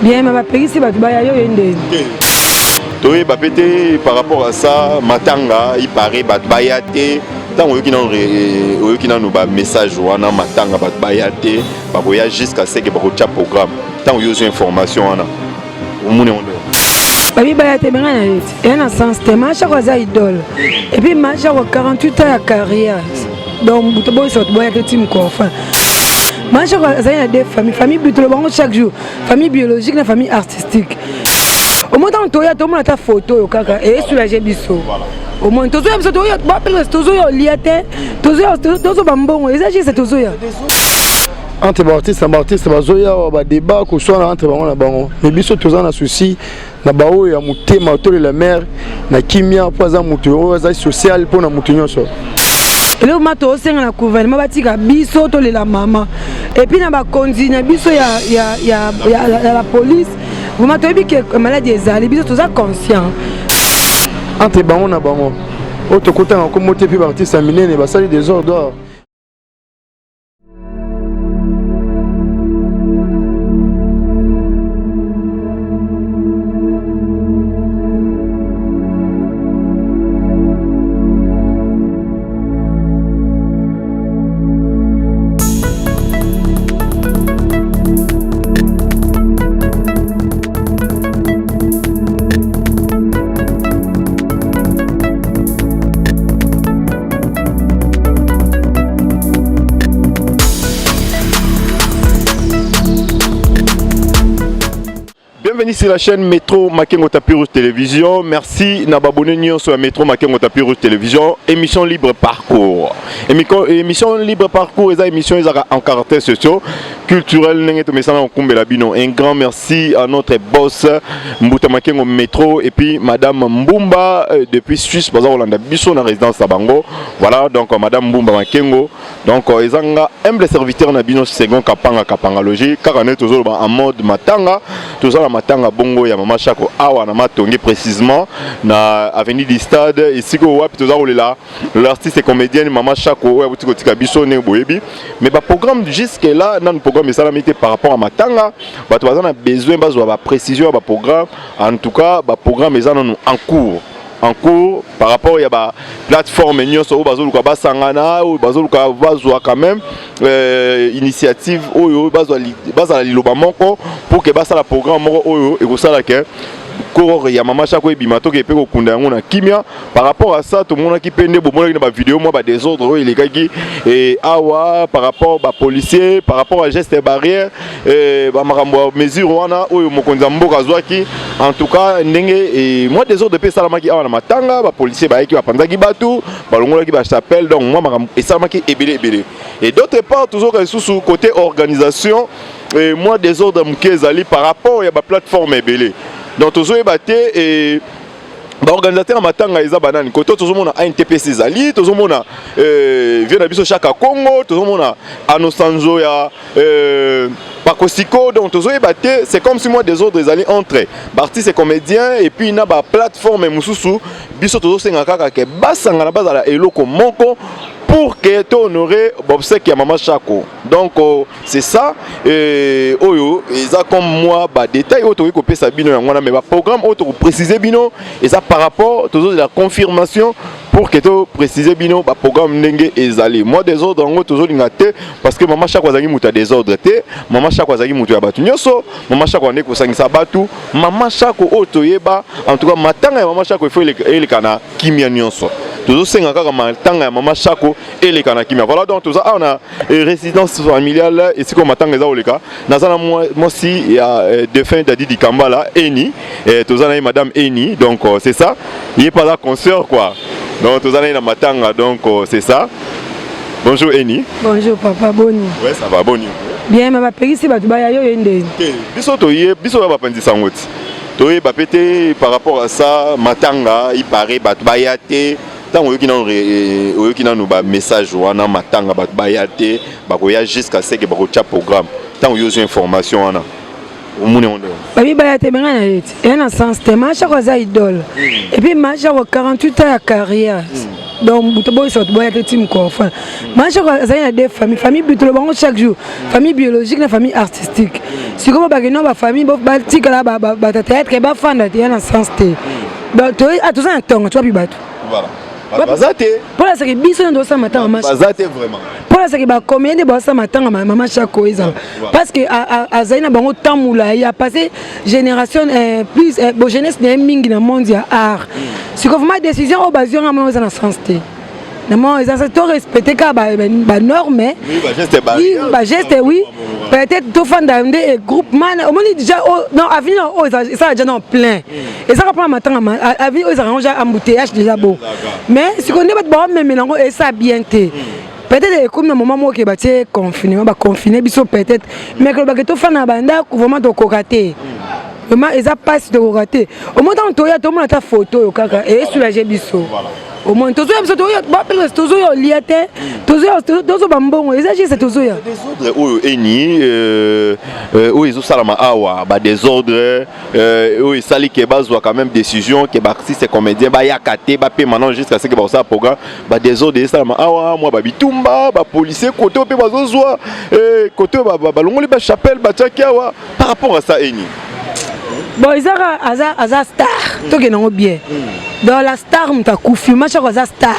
Bien, ma pays c'est Batubaya yo yende. Oui, pété par rapport à ça, Matanga, il paraît Batbayate. Tant que nous avons message wana Matanga Batbayate, bakoya jusqu'à ce que bakocha programme. Tant que une information wana. Babi Bayate benga na leti. Et un sens te macha kwa za idole. Et puis macha kwa 48 ans de carrière. Donc butobo so Bayate team ko enfin. Macha kwa za ya deux familles, famille buto bango chaque jour, famille biologique na famille artistique. Au moins dans toya tout le monde ta photo yo kaka et sur la jebiso. Au moins tozo ya biso toya ba pele tozo yo liate, tozo bambongo, ezagi c'est tozo ya. Entre artistes et artistes bazoya ba débat ko soit entre bango na bango. Mais biso toza na souci na bao ya mutema autour la mer na kimia poza mutu o za social pour na mutu nyonso. Le mato osenga na gouvernement batika biso to la maman. Et puis na ba konzina biso ya la police. Vous m'avez dit que maladie est allée, vous êtes conscient. Entre bango na bango, autre côté encore monter puis artiste aminé ne va salir des ordres. Bienvenue sur la chaîne Métro Makengo Tapis Rouge Télévision. Merci d'abonner sur la Métro Makengo Tapis Rouge Télévision. Émission Libre Parcours. Émission Libre Parcours, et émission en caractère socio culturel. Un grand merci à notre boss Mbuta Makengo Métro et puis Madame Mbumba depuis Suisse, parce qu'on a biso dans la résidence Tabango. Voilà donc Madame Mbumba Makengo. Donc ils ont humble serviteur na bino second kapanga logique car on est toujours en mode matanga, toujours la matanga bongo ya mama Chako awa na matongi précisément na avenue du stade ici ko wapi toujours là l'artiste et comédienne mama Chako ya butiko tikabiso ne boyebi mais ba programme jusque là dans le programme ça la mettait par rapport à matanga ba to bazana besoin bazwa ba précision ba programme en tout cas ba programme ezana en cours par rapport à la plateforme nyonso bazoluka basangana ou bazoluka bazwa quand même initiative oyo bazala liloba moko pour que basala programme moko oyo ekosala ke koro ya mama Chako ebimato ke pe ko kunda yango na kimia par rapport à ça tout le monde qui pende bomona na ba vidéo moi ba désordre il est et awa par rapport ba policier par rapport à gestes barrières ba makambo mesure wana oyo mokonza mboka zwaki en tout cas ndenge et moi désordre pe salamaki awa na matanga ba policier ba eki ba panzaki batu ba longola ki ba chapelle donc moi makambo et salamaki ebele et d'autre part toujours sous côté organisation et moi désordre mkezali par rapport à ba plateforme ebele. Donc tous les bâtés et l'organisateur matanga eza banane koto tous monde a NTPC zali tous monde vient d'habiter chaque Congo tous monde a Nosanzo ya Pakosiko donc tous les bâtés c'est comme si moi des autres allaient entrer artistes et comédiens et puis na ba plateforme mususu biso tous senga kaka ke basanga na base à la eloko moko pour que tu honoré Bobsek et Mama Chako. Donc c'est ça et oyo ils a comme moi ba détail auto copier ça bino mais ba programme auto préciser bino et ça par rapport toujours la confirmation pour que tu préciser bino ba programme ndenge ezali moi des ordres en toujours lingaté parce que Mama Chako azangi muta des ordres té Mama Chako azangi muta ya batu nyoso Mama Chako ndeko sangisa batu Mama Chako auto yeba en tout cas matanga ya Mama Chako il faut ele kana kimia nyonso toujours senga kaka matanga ya Mama Chako et les kanakimia. Voilà donc tout ça on a résidence familiale ici comme matanga za oleka. Nazana moi si il y a défunt Dadi Dikambala Eni et tout ça madame Eni donc c'est ça. Il est pas là concert quoi. Donc tout ça na matanga donc c'est ça. Bonjour Eni. Bonjour papa Boni. Ouais ça va Boni. Bien ma pays c'est Batubaya yo yende. Biso ba pandisa ngoti. Toye ba pété par rapport à ça matanga il paraît Batbayate. Tant que nous avons message wana matanga bayate bakoya jusqu'à ce que bakocha programme tant que une information wana babi bayate benga na leti et un sens te macha kwa za idole et puis macha kwa 48 ans de carrière donc buto boy so boy te tim ko enfin macha ko ça y a des famille buto le bango chaque jour famille biologique na famille artistique si comme ba no ba famille ba tikala ba théâtre ba fanda te na sens te ba to a tout ça un temps tu vois puis bato voilà bazate pour la série biso ndo ça matin macha bazate vraiment pour la série ba combien de ba ça matin maman chako ezala parce que a zaina bango tamula il a passé génération plus bon jeunesse de mingi na monde ya art si comme ma décision au basé en moi na sens te non ils ont tout respecté ka ba norme oui ba geste oui peut-être tout fan d'un groupe man au moins déjà non avenir ça déjà non plein et ça reprend matin avenir ils arrangent embouteillage déjà beau mais si on est pas même non et ça bien té peut-être comme dans moment moi qui ba confiné ba confiné biso peut-être mais que ba tout fan na banda vraiment to kokaté vraiment ils a pas de kokaté au moins dans toi tout le monde ta photo kaka et soulager biso au moins tous ceux qui ont tous ceux liaté tous ceux bambongo c'est tous ceux des ordres eni ils ont salama awa ba des ordres ils sali que bazwa quand même décision que ba artiste comédien ba yakate ba pe maintenant jusqu'à ce que ba ça programme ba des ordres salama awa moi ba bitumba ba policier côté pe bazozwa côté ba longoli ba chapelle ba tchakiawa par rapport à ça eni. Bon, ils ont un star, tout est non bien. Dans la star, on t'a couffé, machin quoi, star.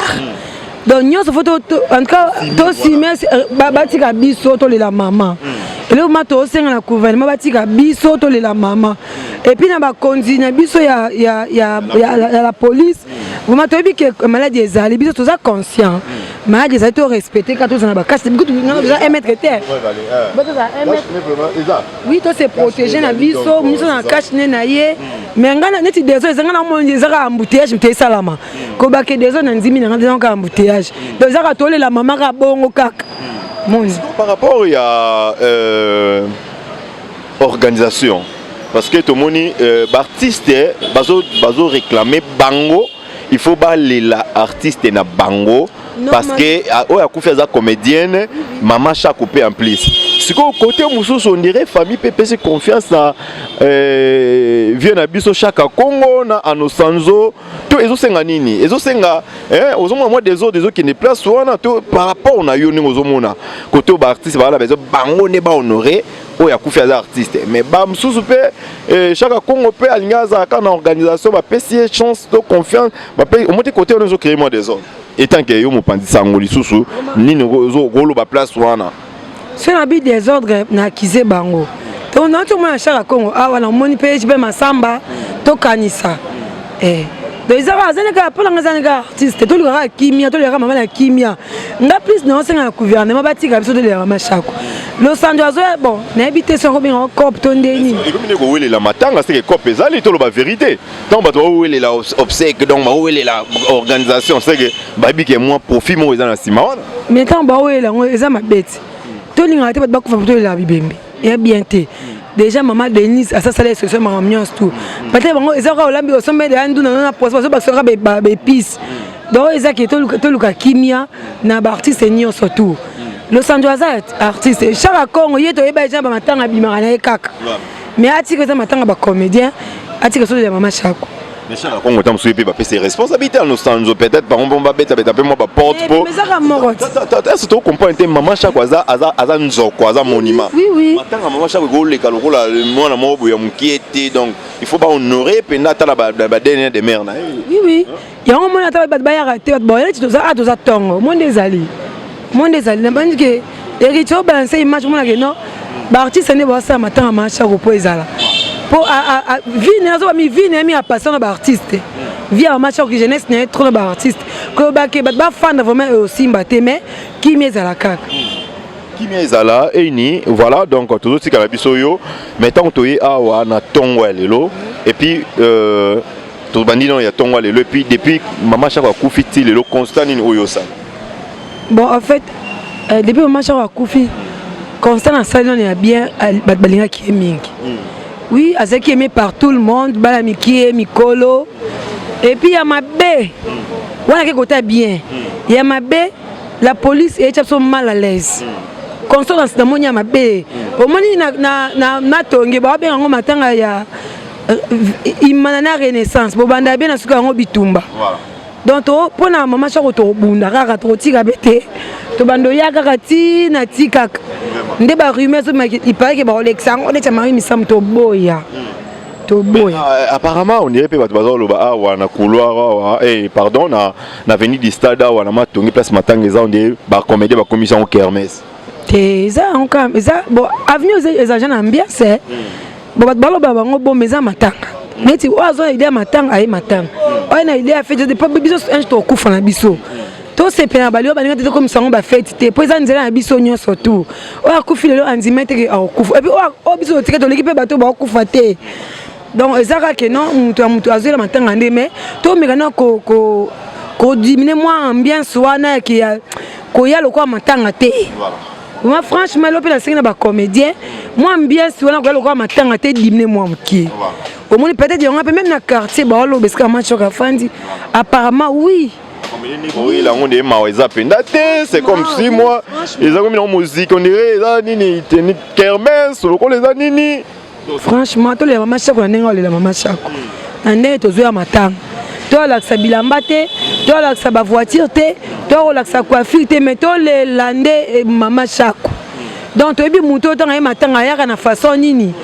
Donc nous, ce photo, en tout cas, toi si mais bâti ka biso to la maman. Et là, on to senga na gouvernement bâti ka biso to la maman. Et puis na ba continue biso ya la police. Vous m'avez dit que maladie est allée, biso tous conscient. Maladie est allée respecter quand tous na ba casse, beaucoup déjà 1 mètre terre. Oui, toi c'est protéger na biso, biso na cache na ye. Mais ngana neti désolé, ngana mo ndezaka embouteillage mté salama. Ko ba ke désolé na ndimi na ngana embouteillage. Donc ça tolé la maman ka bongo kaka. Par rapport à organisation, parce que tout le monde artiste bazo réclamer bango, il faut baler l'artiste na bango parce que oh ya kufia za comédienne maman chaque coupé en plus. Si côté mususu on dirait famille PPC confiance na vient na biso chaque Congo na anosanzo to ezosenga nini ezosenga ozomona moi des autres qui ne place wana to par rapport na yo ningo ozomona côté ba artiste ba la bezo bango ne ba honorer o ya kufia za artiste mais ba mususu pe chaque Congo pe alingaza kana organisation ba pesi chance de confiance ba pe au moins côté on zo créer moi des autres étant que yo mo pandisa ngoli susu nini zo golo ba place wana. C'est un but des ordres na kizé bango. Donc non tout le monde chaque Congo ah voilà moni page be masamba to kanisa donc ils avaient un pour les artistes tout le reste kimia tout le reste maman la kimia n'a plus non c'est un gouvernement bâti comme ça de leur machako Los Angeles bon n'habiter sur bien cop tondeni et comme ne ko la matanga c'est que cop ezali to la vérité donc ba to wele la obsèque donc ba wele la organisation c'est que ba bi que moi profit mo ezana sima wana mais tant ba wele ngo ezama bête to linga te ba ko fa to la bibembe et bien té déjà maman Denise à ça ça les sociaux ma ambiance tout peut-être bon ils aura olambi au sommet de andu na poisson parce que ba épices donc ils a qui to luka kimia na ba artiste nyo surtout Los Angeles artiste chaque Congo yeto eba déjà ba matanga bimara na kaka mais atiko za matanga ba comédien atiko so de maman chako mais chaque Congo tam souper ba c'est responsabilité en Los peut-être par on va beta beta moi ba porte po mais ça ramoro ça to comprendre maman chako aza nzoko aza monument oui matanga maman chako go le kalokola moi na mo boya mukiete donc il faut pas honorer pena ta la dernière des mères na oui il y a un moment ta ba ya raté ba ya tu za tongo monde ezali na bandi ke héritier balance image mona ke non ba artiste ne ba ça matanga maman chako po ezala pour vie nazo mi vie na mi a passer na ba artiste vie à match que jeunesse n'est trop na ba artiste ko ba ke ba fan vraiment aussi mbaté mais qui mezala kaka qui mezala et ni voilà donc toujours si kalabiso yo mettons toyi awa na tongo lelo et puis tout bandi non ya tongo lelo et puis depuis maman chako kufiti lelo constant ni oyosa bon en fait depuis maman chako kufi constant na salon il y a bien balinga qui est mingi oui, c'est qui est aimé par tout le monde, Balamiki, Mikolo. Et puis il y a ma baie. Voilà qui côté bien. Il y a ma baie, la police est mal à l'aise. Constance dans mon ma baie. Au moment na tongi, ba bien ngo matanga ya imana renaissance. Bo banda bien na suka ngo bitumba. Voilà. donc pour na maman Chako to bunda kaka to tika bete to bando ya kaka ti na tika nde ba rumeur so il paraît que ba Alexa on est mari mi sam to boya to boya apparemment on dirait pe bato bazo loba awa na couloir pardon na avenue du stade awa na matongi place matanga on dirait ba comédie ba commission kermesse ça encore ça bon avenue les agents ambiance bon bato baloba bango bon meza matanga neti oazo idée matanga ay matanga oy na idée a fait de pas biso un to kufa na biso to se pena balio balinga te comme sango ba fête te po za nzela na biso nyo surtout o akufi lelo anzimete ke akufa et puis o biso tike to l'équipe bato ba kufa te donc ezaka que non mutu azo la matanga ndé mais to mekana ko diminuer moi ambiance wana ki ko ya lokwa matanga te moi franchement l'opé la scène ba comédien moi ambiance wana ko lokwa matanga te diminuer moi mki au moins peut-être on a même dans quartier ba lo beska match ka fandi apparemment oui oui là on est maoueza pendate c'est comme si moi ils ont mis en musique on dirait là nini tenit kermesse lokolo les nini franchement to les maman Chako na ndenge les maman Chako na ndenge to zoya matanga to la sa bilamba te to la sa ba voiture te to la sa coiffure te mais to les landé maman Chako donc to bi muto to ngai matanga ya na façon nini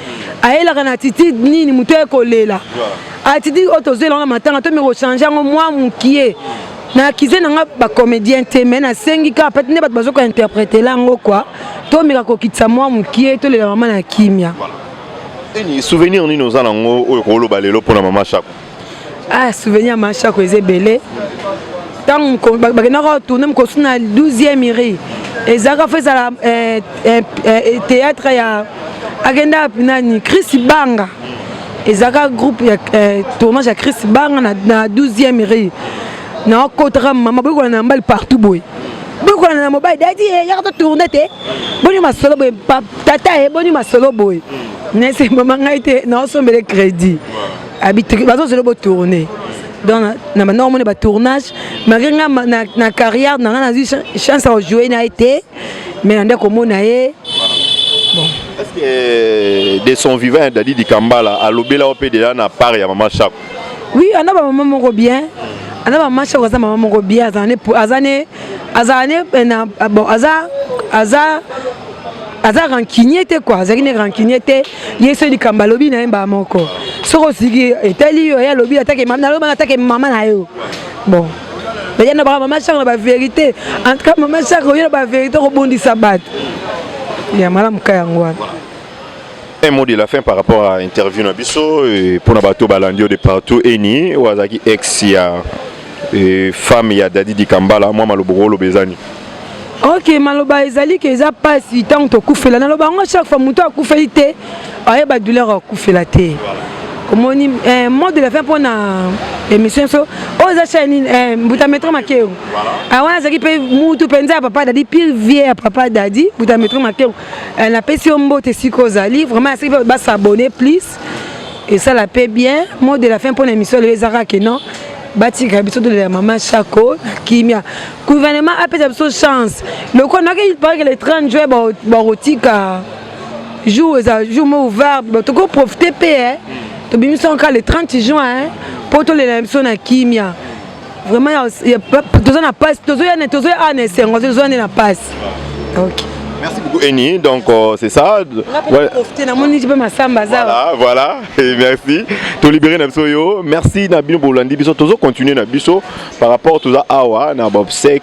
aela kana titi nini muto ekolela atiti otozo la matanga to me rechange ngo moi mukie na kize nanga ba comédien te mais na sengi ka peut ne ba bazo ko interpréter lango quoi to me ko kitsa moi mukie to le maman na kimia ni souvenir ni nos alango o ko lo balelo pour la maman Chako souvenir maman Chako ezebele tant ko ba na ko tourner ko suna 12e ri ezaka fait ça théâtre ya agenda nani Chris Banga ezaka groupe ya tournage ya Chris Banga na 12e ri na kotra mama boko na mbal partout boy boko na mobile dadi ya to tourner te boni masolo boy tata boni masolo boy nese mama ngaite na sombele crédit habite bazo solo bo tourner donc na maintenant on est ba tournage malgré na carrière na chance à jouer na été mais ndé ko mona ye bon est-ce que de son vivant Dadi Di Kambala a lobela opé déjà na part ya maman Chako oui ana ba maman moko bien ana ba maman Chako za maman moko bien azane na bon aza rancunier te quoi azaki ne rancunier te yeso Di Kambala lobi na mba moko soko sigi etali yo ya lobi atake maman na loba atake maman na yo bon mais yana ba maman Chako ba vérité en tout cas maman Chako yo ba vérité ko bondi sabat ya malam kayangwa. Un mot de la fin par rapport à l'interview Nabiso pour Nabato Balandio de partout Eni Wazaki ex ya femme ya Dadi Di Kambala moi maloboro lobezani. Ok maloba ezali que eza pasi tant to kufela na loba ngo chaque fois muto akufeli te aye ba douleur akufela te. Comme on dit mot de la fin pour na émission so oza chaîne buta metro makeo. Awana zaki pe mutu penza papa Dadi pire vieux papa Dadi buta metro makeo. Na pesi mbote siko zali vraiment c'est ba s'abonner plus et ça la paie bien. Mot de la fin pour l'émission le Zara que non. Bati kabiso de la maman Chako kimia gouvernement a peut être chance le quoi il paraît que les 30 juin barotika jour ouvert to ko profiter payer to bimi son cas le 30 juin pour tous les émissions na kimia vraiment il y a tous na passe tous ya na sengo tous na passe OK. Merci beaucoup Eni, donc c'est ça. Voilà, et merci. To libérer Namsoyo. Merci Nabino Bolandi. Biso toujours continuer Nabiso par rapport à tout ça awa na Bob Sek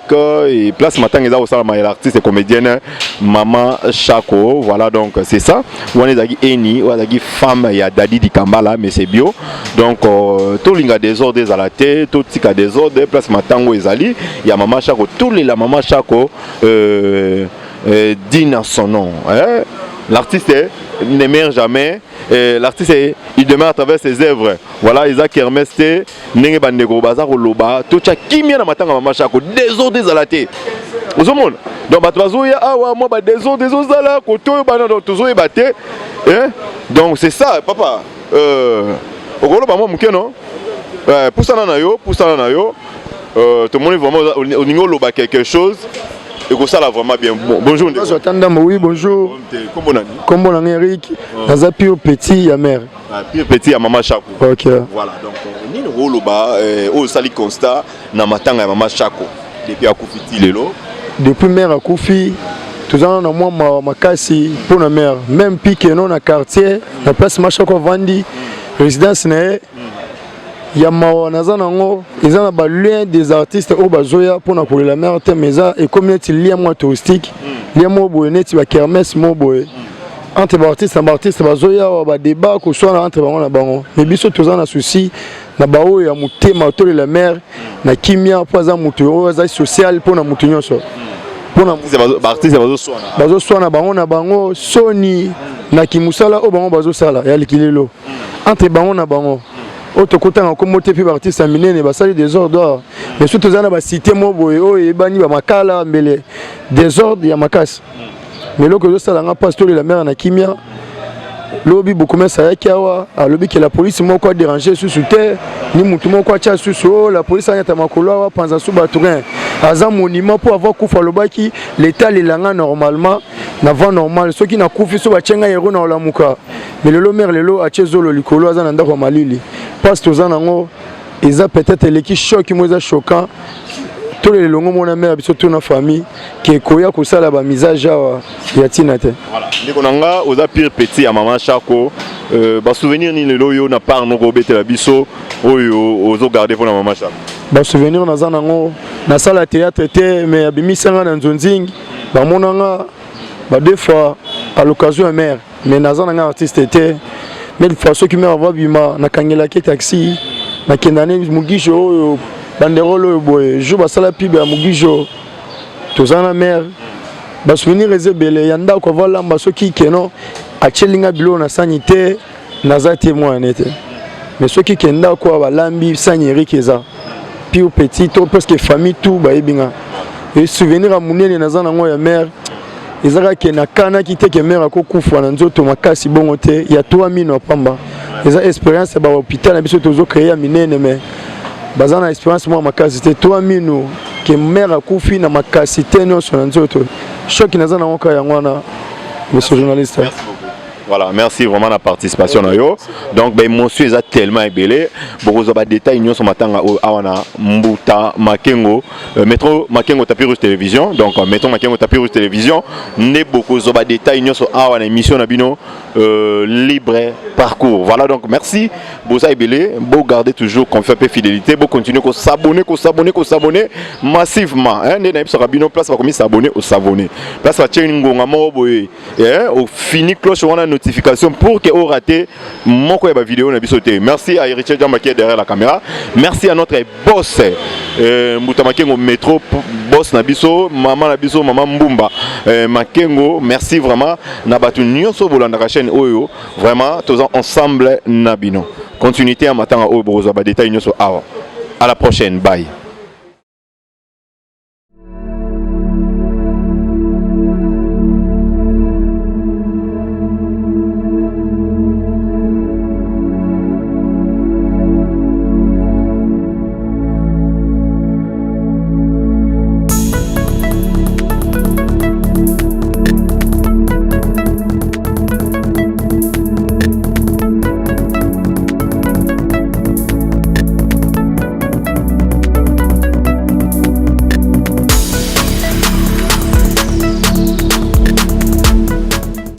et place matin eza osala ma l'artiste et comédienne Maman Chako. Voilà donc c'est ça. Wana zaki Eni, wana zaki femme ya Dadi Di Kambala mais c'est bio. Donc tout linga désordre à la tête, tout tika désordre place matin où ezali, il y a Maman Chako, tous les la Maman Chako digne à son nom. Hein? L'artiste ne meurt jamais. L'artiste il demeure à travers ses œuvres. Voilà, Isaac Hermesté, Nenge Bandego Bazar Loba, tout ça qui vient à Matanga Maman Chako, désordre à la tête. Vous savez, donc Batwazoya, ah ouais, moi désordre à la côté, banano, toujours ébatté. Donc c'est ça, papa. Au gros, bah moi, non? Pour ça, tout le monde est vraiment au niveau de quelque chose. Et ça là vraiment bien. Bonjour. Oui, bonjour. Comment on Eric, Naza Pio Petit, ya mère. Pio Petit, ya Maman Chako. OK. Voilà donc nini roloba au sali constat na matanga ya mama Chako depuis akufiti lelo depuis mère akufi tozana na mwa makasi pour na mère même pique non na quartier na place Machako vandi résidence na ya mawanazana ngo ezana ba lien des artistes au bazoya pour na kolela mère te meza et communauté lien moi touristique lien mo boyeneti ba kermesse mo boye entre ba artistes bazoya ba débat ko soit entre bango na bango mais biso tozana souci na bao ya mutema autour la mère na kimia poza mutu oza social pour na mutu nyonso pour na artiste bazo swana bango na bango soni na kimusala o bango bazo sala ya likilelo entre bango na bango otokotanga ko moté puis artiste minene basali désordre mais surtout zana ba cité mo boye o ebani ba makala mbele désordre ya makasi mais loko zo sala nga pasteur la mère na kimia lobi beaucoup ça ya kiawa alobi que la police moko a dérangé sous terre ni mutu moko acha sous la police anyata makolo wa panza sous batourin aza monument pour avoir kufa lobaki l'état lelanga normalement na vent normal ceux qui na kufi so bachenga yero na olamuka mais le mère lelo achezolo likolo aza na ndako malili parce que zana ngo eza peut-être l'équipe choc mo eza choquant tout le longo mon mère biso tout na famille qui koya ko sala ba misage ya tinate voilà ndiko nanga oza pire petit ya maman Chako ba souvenir ni lelo yo na part no ko betela biso oyo ozo garder pour na maman Chako ba souvenir na zana ngo na sala théâtre te mais abimisanga na nzonzing ba monanga ba deux fois à l'occasion de mère mais na zana nga artiste te mais de façon qui m'a va bima na kangela ke taxi na kendane mugisho oyo banderolo boye jo basala pibe ya mugisho tozana mère ba souvenir ezebele yanda ko vala mbaso ki keno achelinga bilo na sanité na za témoin nete mais ceux qui kenda ko balambi sanyeri keza puis au petit to parce que famille tout ba ebinga et souvenir a munene na zana ngo ya mère ezaka ke na kana ki te ke mère ko kufa na nzoto makasi bongo te ya 3000 pamba eza expérience ba hôpital na biso tozo créer minene mais bazana expérience moi makasi te 3000 ke mère akufi na makasi te no so na nzoto choc na zana ngo ya ngwana monsieur journaliste. Voilà, merci vraiment la participation. Donc, l'émotion est tellement ébélée. Beaucoup de détails, nous sommes à Mbuta Makengo, Métro Makengo Tapis Rouge Télévision. Donc, Métro Makengo Tapis Rouge Télévision. N'est beaucoup de détails, nous sommes à l'émission libre parcours. Voilà, donc merci. Vous avez ébélé, vous gardez toujours confiance et fidélité, vous continuez à s'abonner massivement. Vous place à s'abonner au s'abonner. Place à au fini cloche on a notification pour que vous ratez mon vidéo. Merci à Héritier Djamba qui est derrière la caméra. Merci à notre boss Mbuta Makengo Métro, boss Nabiso, maman Nabiso, maman Mbumba Makengo. Merci vraiment. Nabatu nyonso bolanda la chaîne Oyo. Vraiment, tous ensemble Nabino. Continuité à matin à Oyo Borozo. Détail nyonso. À la prochaine. Bye.